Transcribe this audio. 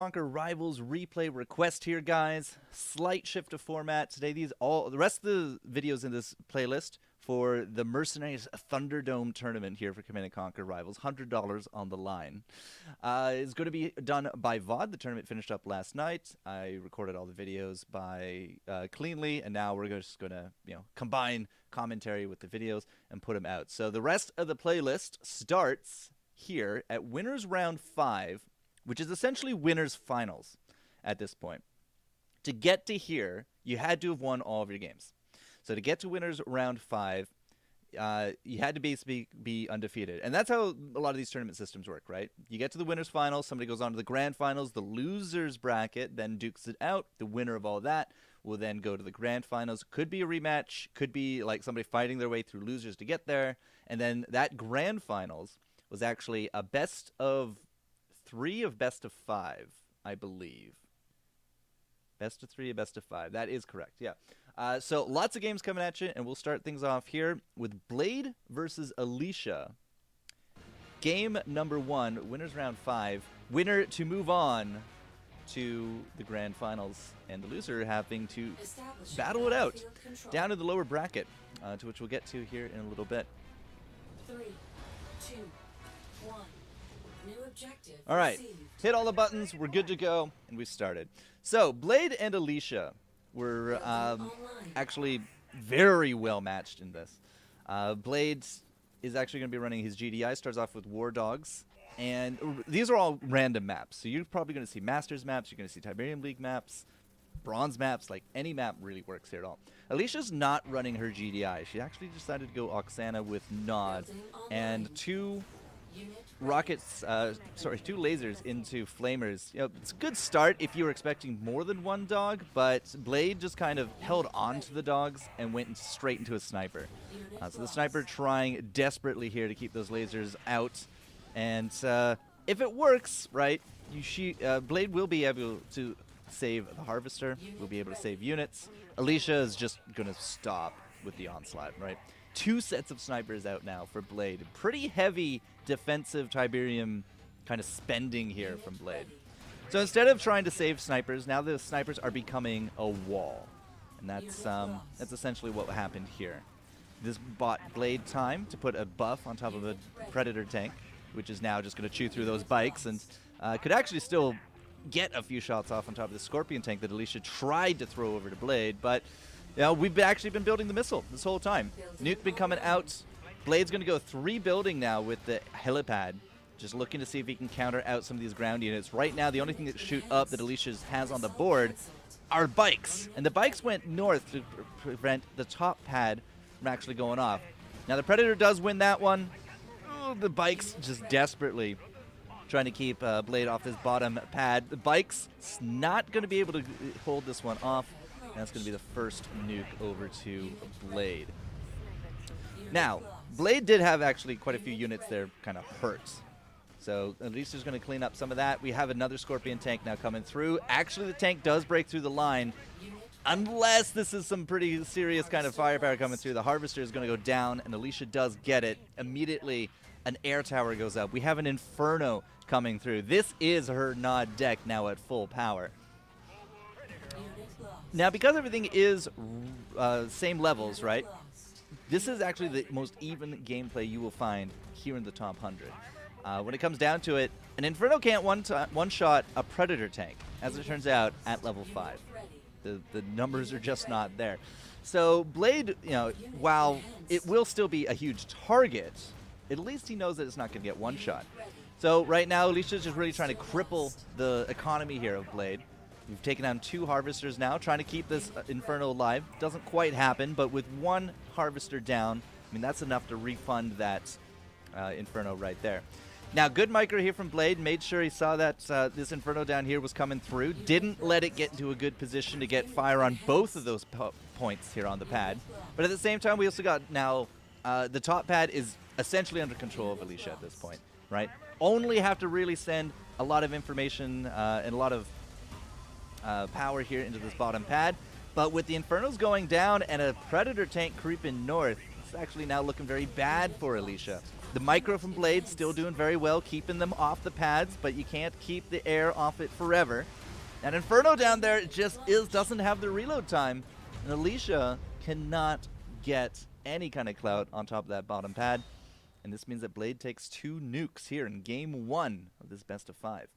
Conquer Rivals replay request here, guys. Slight shift of format today. The rest of the videos in this playlist for the Mercenaries Thunderdome tournament here for Command & Conquer Rivals, $100 on the line. Is going to be done by VOD. The tournament finished up last night. I recorded all the videos by cleanly, and now we're just going to combine commentary with the videos and put them out. So the rest of the playlist starts here at Winners Round 5. Which is essentially winners finals at this point. To get to here, you had to have won all of your games. So to get to winners round 5, you had to basically be undefeated. And that's how a lot of these tournament systems work, right? You get to the winners finals, somebody goes on to the grand finals, the losers bracket then dukes it out. The winner of all that will then go to the grand finals. Could be a rematch, could be like somebody fighting their way through losers to get there. And then that grand finals was actually a best of 3 of best of 5, I believe. Best of 3, best of 5. That is correct, yeah. So lots of games coming at you, and we'll start things off here with Blade versus Alicia. Game number 1, winners round 5. Winner to move on to the grand finals, and the loser having to battle it out down to the lower bracket, to which we'll get to here in a little bit. 3, 2, 1. All right, hit all the buttons, we're good to go, and we started. So, Blade and Alicia were actually very well matched in this. Blade is actually going to be running his GDI, starts off with War Dogs, and these are all random maps. So you're probably going to see Masters maps, you're going to see Tiberium League maps, Bronze maps, like any map really works here at all. Alicia's not running her GDI. She actually decided to go Oksana with Nod, and 2 rockets, two lasers into flamers. It's a good start if you were expecting more than one dog, but Blade just kind of held on to the dogs and went straight into a sniper. So the sniper trying desperately here to keep those lasers out, and if it works, right, Blade will be able to save the Harvester, will be able to save units. Alicia is just going to stop with the onslaught, right? 2 sets of snipers out now for Blade. Pretty heavy defensive Tiberium kind of spending here from Blade. So instead of trying to save snipers, now the snipers are becoming a wall. And that's essentially what happened here. This bought Blade time to put a buff on top of a Predator tank, which is now just going to chew through those bikes and could actually still get a few shots off on top of the Scorpion tank that Alicia tried to throw over to Blade, but we've actually been building the missile this whole time. Nuke been coming out. Blade's going to go 3 building now with the helipad, just looking to see if he can counter out some of these ground units. Right now, the only thing that shoot up that Alicia has on the board are bikes, and the bikes went north to prevent the top pad from actually going off. Now, the Predator does win that one. Oh, the bikes just desperately trying to keep Blade off this bottom pad. The bikes not going to be able to hold this one off. That's going to be the first nuke over to Blade. Now, Blade did have actually quite a few units there kind of hurt. So at least there's going to clean up some of that. We have another Scorpion tank now coming through. Actually, the tank does break through the line. Unless this is some pretty serious kind of firepower coming through. The Harvester is going to go down, and Alicia does get it. Immediately, an air tower goes up. We have an Inferno coming through. This is her Nod deck now at full power. Now, because everything is same levels, right, this is actually the most even gameplay you will find here in the top 100. When it comes down to it, an Inferno can't one-shot a Predator tank, as it turns out, at level 5. The numbers are just not there. So Blade, while it will still be a huge target, at least he knows that it's not going to get one-shot. So right now, Alicia's just really trying to cripple the economy here of Blade. We've taken down 2 Harvesters now, trying to keep this Inferno alive. Doesn't quite happen, but with 1 Harvester down, I mean, that's enough to refund that Inferno right there. Now, good micro here from Blade. Made sure he saw that this Inferno down here was coming through. Didn't let it get into a good position to get fire on both of those points here on the pad. But at the same time, we also got now the top pad is essentially under control of Alicia at this point, right? Only have to really send a lot of information and a lot of power here into this bottom pad, but with the Infernos going down and a Predator tank creeping north, it's actually now looking very bad for Alicia. The micro from Blade still doing very well, keeping them off the pads, but you can't keep the air off it forever. And Inferno down there just doesn't have the reload time. And Alicia cannot get any kind of clout on top of that bottom pad. And this means that Blade takes 2 nukes here in game 1 of this best of 5.